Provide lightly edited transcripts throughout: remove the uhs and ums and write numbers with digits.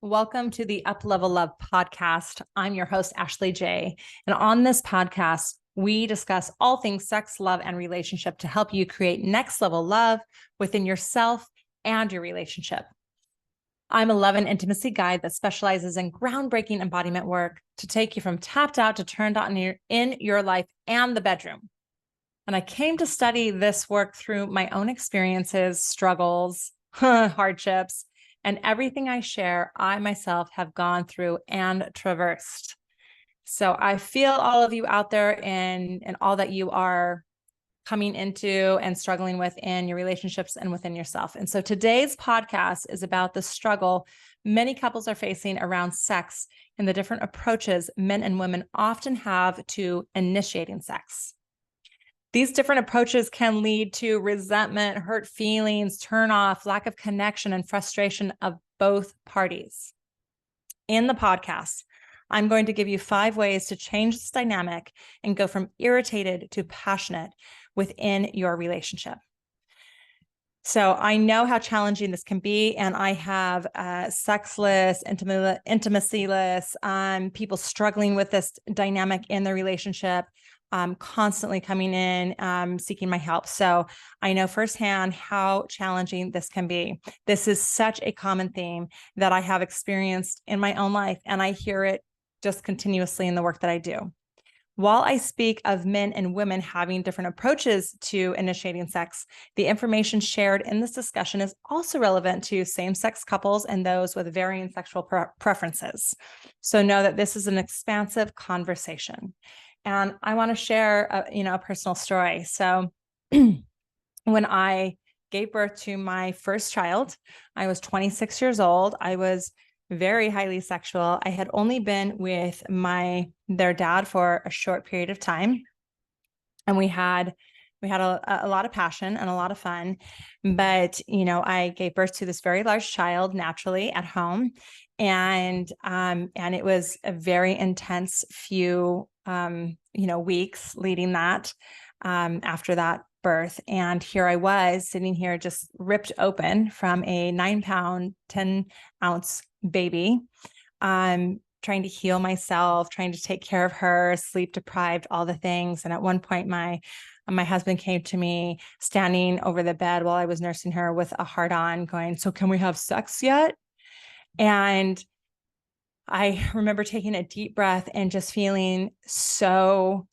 Welcome to the Up Level Love podcast. I'm your host, Ashley J. And on this podcast, we discuss all things sex, love, and relationship to help you create next level love within yourself and your relationship. I'm a love and intimacy guide that specializes in groundbreaking embodiment work to take you from tapped out to turned on in your life and the bedroom. And I came to study this work through my own experiences, struggles, hardships, and everything I share, I myself have gone through and traversed. So I feel all of you out there and all that you are coming into and struggling with in your relationships and within yourself. And so today's podcast is about the struggle many couples are facing around sex and the different approaches men and women often have to initiating sex. These different approaches can lead to resentment, hurt feelings, turn off, lack of connection, and frustration of both parties. In the podcast, I'm going to give you 5 ways to change this dynamic and go from irritated to passionate within your relationship. So I know how challenging this can be, and I have sexless, intimacyless, people struggling with this dynamic in their relationship, constantly coming in, seeking my help. So I know firsthand how challenging this can be. This is such a common theme that I have experienced in my own life, and I hear it just continuously in the work that I do. While I speak of men and women having different approaches to initiating sex, the information shared in this discussion is also relevant to same-sex couples and those with varying sexual preferences. So know that this is an expansive conversation. And I want to share a personal story. So when I gave birth to my first child, I was 26 years old. I was very highly sexual. I had only been with their dad for a short period of time. And we had a lot of passion and a lot of fun. But, I gave birth to this very large child naturally at home. And it was a very intense few weeks leading that after that birth. And here I was sitting here just ripped open from a 9-pound, 10-ounce baby, trying to heal myself, trying to take care of her, sleep deprived, all the things. And at one point, my husband came to me standing over the bed while I was nursing her with a heart on going, "So can we have sex yet?" And I remember taking a deep breath and just feeling so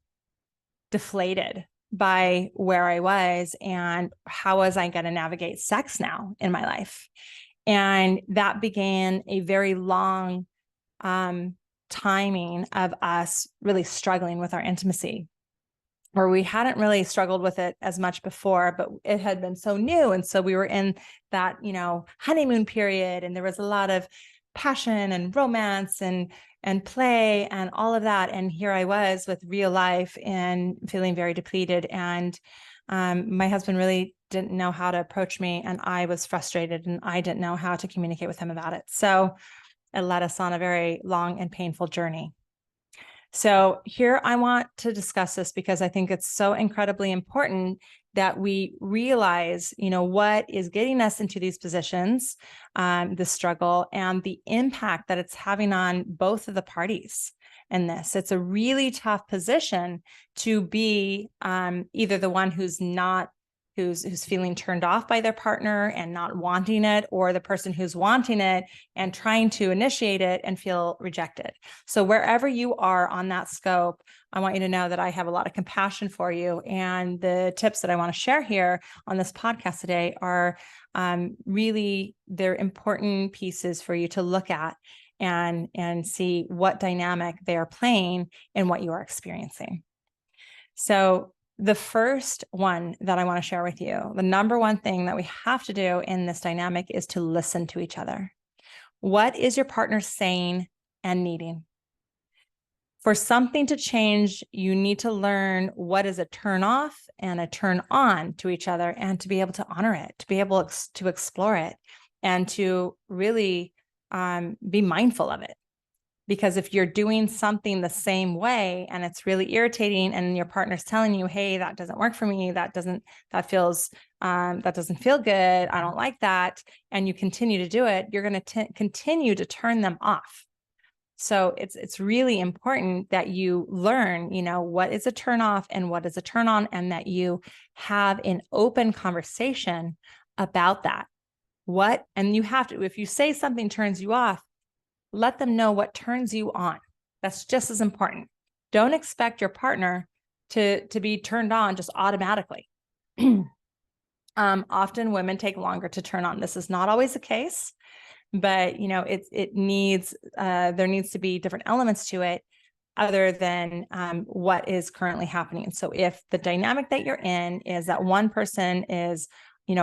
deflated by where I was and how was I going to navigate sex now in my life. And that began a very long timing of us really struggling with our intimacy, where we hadn't really struggled with it as much before, but it had been so new. And so we were in that, honeymoon period, and there was a lot of passion and romance and play and all of that. And here I was with real life and feeling very depleted. And my husband really didn't know how to approach me, and I was frustrated, and I didn't know how to communicate with him about it. So it led us on a very long and painful journey. So here I want to discuss this because I think it's so incredibly important that we realize, what is getting us into these positions, the struggle, and the impact that it's having on both of the parties in this. It's a really tough position to be either the one who's feeling turned off by their partner and not wanting it, or the person who's wanting it and trying to initiate it and feel rejected. So wherever you are on that scope, I want you to know that I have a lot of compassion for you. And the tips that I want to share here on this podcast today are really, they're important pieces for you to look at and see what dynamic they are playing in what you are experiencing. So the first one that I want to share with you, the number one thing that we have to do in this dynamic is to listen to each other. What is your partner saying and needing? For something to change, you need to learn what is a turn off and a turn on to each other, and to be able to honor it, to be able to explore it, and to really be mindful of it. Because if you're doing something the same way and it's really irritating and your partner's telling you, hey, that doesn't work for me, that doesn't feel good, I don't like that, and you continue to do it, you're going to continue to turn them off. So it's really important that you learn, what is a turn off and what is a turn on, and that you have an open conversation about that. And you have to, if you say something turns you off, let them know what turns you on. That's just as important. Don't expect your partner to be turned on just automatically. Often women take longer to turn on. This is not always the case, but there needs to be different elements to it other than what is currently happening. So if the dynamic that you're in is that one person is,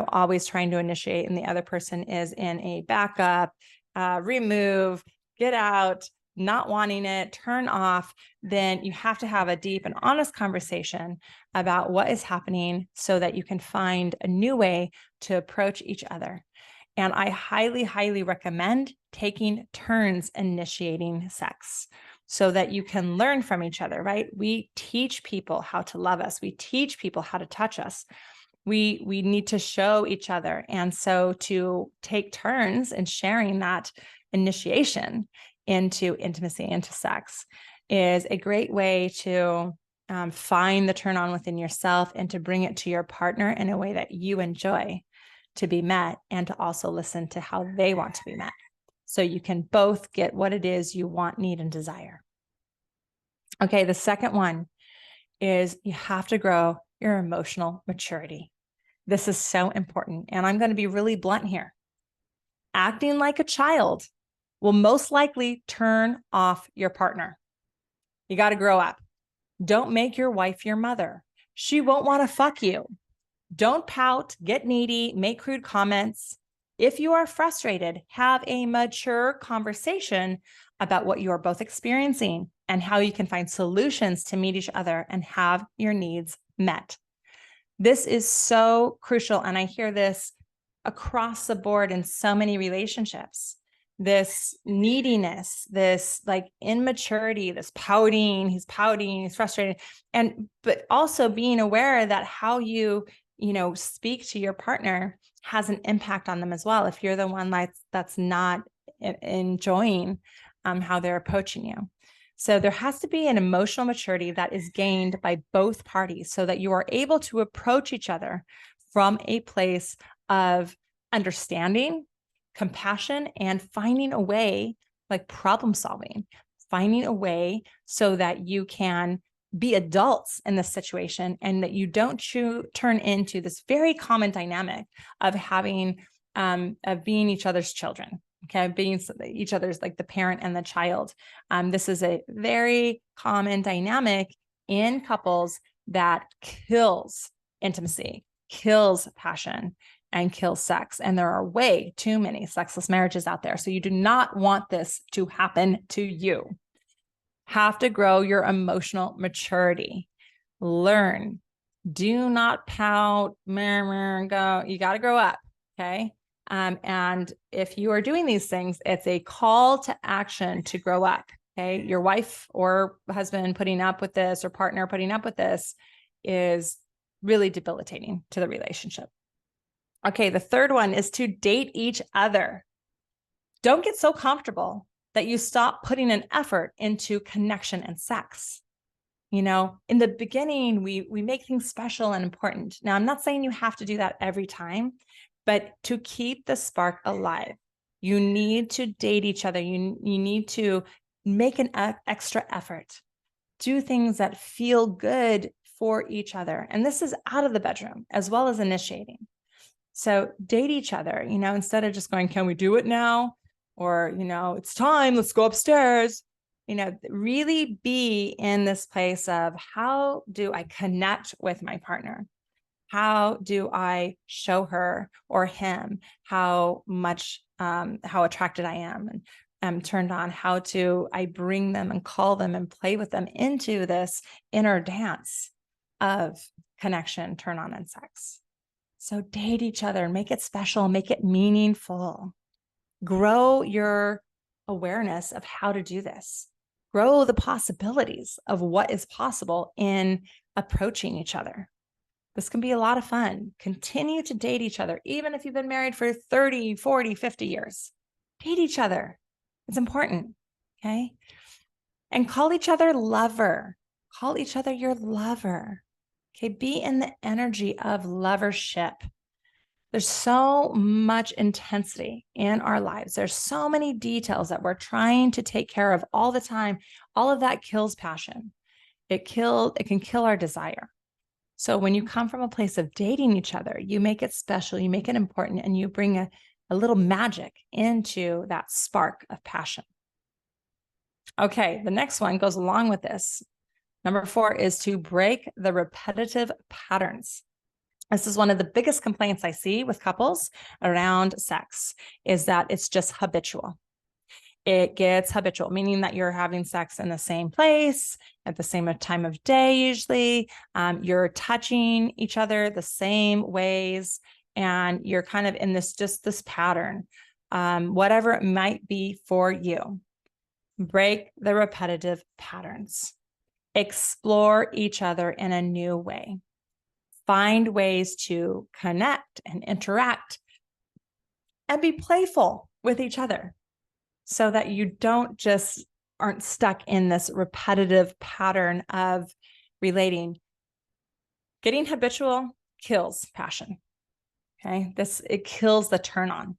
always trying to initiate and the other person is in a backup, remove, get out, not wanting it, turn off, then you have to have a deep and honest conversation about what is happening so that you can find a new way to approach each other. And I highly, highly recommend taking turns initiating sex so that you can learn from each other, right? We teach people how to love us. We teach people how to touch us. We need to show each other. And so to take turns in sharing that initiation into intimacy, into sex, is a great way to find the turn on within yourself and to bring it to your partner in a way that you enjoy to be met, and to also listen to how they want to be met. So you can both get what it is you want, need, and desire. Okay, the second one is you have to grow your emotional maturity. This is so important. And I'm going to be really blunt here. Acting like a child will most likely turn off your partner. You got to grow up. Don't make your wife your mother. She won't want to fuck you. Don't pout, get needy, make crude comments. If you are frustrated, have a mature conversation about what you are both experiencing and how you can find solutions to meet each other and have your needs met. This is so crucial. And I hear this across the board in so many relationships. This neediness, this like immaturity, this pouting, he's frustrated. But also being aware that how you speak to your partner has an impact on them as well. If you're the one that's not enjoying how they're approaching you. So there has to be an emotional maturity that is gained by both parties so that you are able to approach each other from a place of understanding, compassion, and finding a way, like problem solving, finding a way so that you can be adults in this situation and that you don't turn into this very common dynamic of having, of being each other's children. Okay, being each other's like the parent and the child. This is a very common dynamic in couples that kills intimacy, kills passion, and kills sex. And there are way too many sexless marriages out there. So you do not want this to happen to you. Have to grow your emotional maturity. Learn. Do not pout, go. You got to grow up. Okay. And if you are doing these things, it's a call to action to grow up. Okay. Your wife or husband putting up with this or partner putting up with this is really debilitating to the relationship. Okay. The third one is to date each other. Don't get so comfortable that you stop putting an effort into connection and sex. In the beginning, we make things special and important. Now, I'm not saying you have to do that every time, but to keep the spark alive, you need to date each other. You need to make an extra effort, do things that feel good for each other. And this is out of the bedroom as well as initiating. So date each other, instead of just going, can we do it now? Or, it's time, let's go upstairs. Really be in this place of how do I connect with my partner? How do I show her or him how much, how attracted I am and am turned on? How do I bring them and call them and play with them into this inner dance of connection, turn on, and sex? So date each other, make it special, make it meaningful. Grow your awareness of how to do this. Grow the possibilities of what is possible in approaching each other. This can be a lot of fun. Continue to date each other, even if you've been married for 30, 40, 50 years. Date each other. It's important, okay? And call each other lover. Call each other your lover, okay? Be in the energy of lovership. There's so much intensity in our lives. There's so many details that we're trying to take care of all the time. All of that kills passion. It can kill our desire. So when you come from a place of dating each other, you make it special, you make it important, and you bring a little magic into that spark of passion. Okay, the next one goes along with this. Number 4 is to break the repetitive patterns. This is one of the biggest complaints I see with couples around sex, is that it's just habitual. It gets habitual, meaning that you're having sex in the same place at the same time of day, usually. You're touching each other the same ways, and you're kind of in this pattern, whatever it might be for you. Break the repetitive patterns. Explore each other in a new way. Find ways to connect and interact and be playful with each other, so that you aren't stuck in this repetitive pattern of relating. Getting habitual kills passion. Okay. It kills the turn on.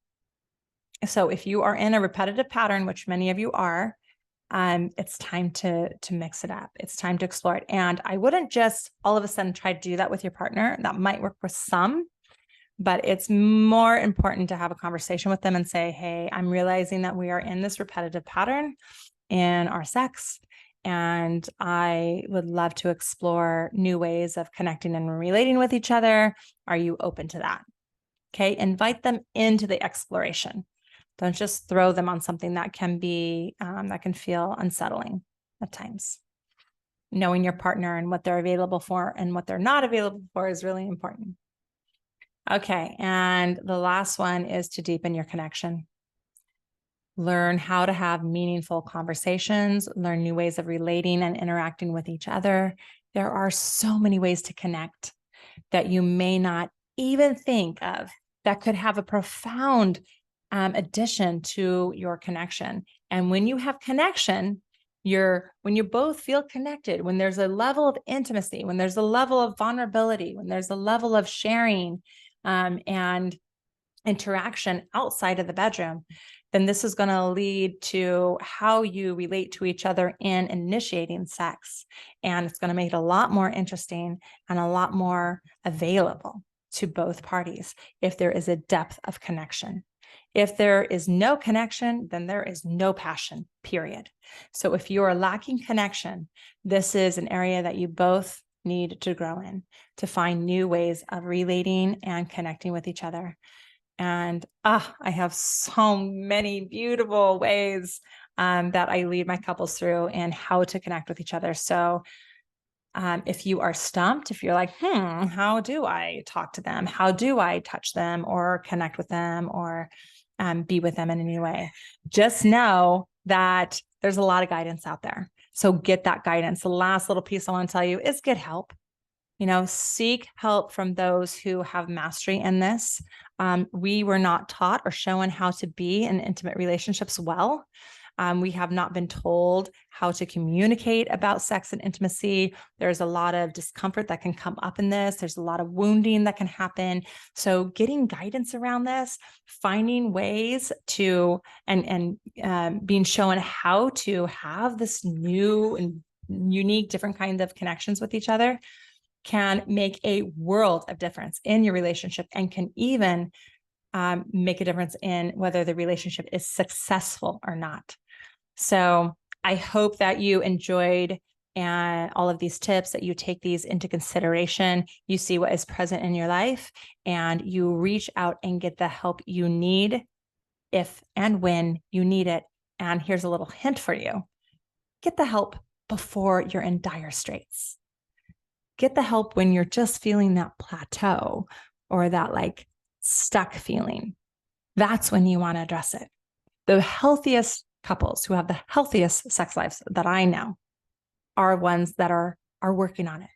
So if you are in a repetitive pattern, which many of you are, it's time to mix it up. It's time to explore it. And I wouldn't just all of a sudden try to do that with your partner. That might work for some, but it's more important to have a conversation with them and say, hey, I'm realizing that we are in this repetitive pattern in our sex, and I would love to explore new ways of connecting and relating with each other. Are you open to that? Okay, invite them into the exploration. Don't just throw them on something that can feel unsettling at times. Knowing your partner and what they're available for and what they're not available for is really important. Okay, and the last one is to deepen your connection. Learn how to have meaningful conversations, learn new ways of relating and interacting with each other. There are so many ways to connect that you may not even think of that could have a profound addition to your connection. And when you have connection, when you both feel connected, when there's a level of intimacy, when there's a level of vulnerability, when there's a level of sharing and interaction outside of the bedroom, then this is going to lead to how you relate to each other in initiating sex. And it's going to make it a lot more interesting and a lot more available to both parties if there is a depth of connection. If there is no connection, then there is no passion, period. So if you are lacking connection, this is an area that you both need to grow in, to find new ways of relating and connecting with each other. And I have so many beautiful ways that I lead my couples through and how to connect with each other. So if you are stumped, if you're like, how do I talk to them? How do I touch them or connect with them or be with them in any way? Just know that there's a lot of guidance out there. So get that guidance. The last little piece I want to tell you is get help. Seek help from those who have mastery in this. We were not taught or shown how to be in intimate relationships well. We have not been told how to communicate about sex and intimacy. There's a lot of discomfort that can come up in this. There's a lot of wounding that can happen. So getting guidance around this, finding ways to, and being shown how to have this new and unique, different kinds of connections with each other can make a world of difference in your relationship and can even make a difference in whether the relationship is successful or not. So I hope that you enjoyed all of these tips, that you take these into consideration, you see what is present in your life, and you reach out and get the help you need if and when you need it. And here's a little hint for you. Get the help before you're in dire straits. Get the help when you're just feeling that plateau or that stuck feeling. That's when you want to address it. The healthiest couples who have the healthiest sex lives that I know are ones that are working on it,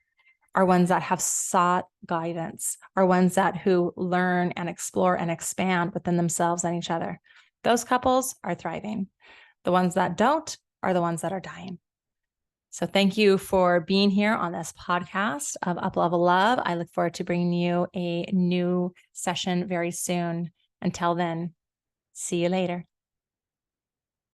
are ones that have sought guidance, are ones that who learn and explore and expand within themselves and each other. Those couples are thriving. The ones that don't are the ones that are dying. So thank you for being here on this podcast of Up Level Love. I look forward to bringing you a new session very soon. Until then, see you later.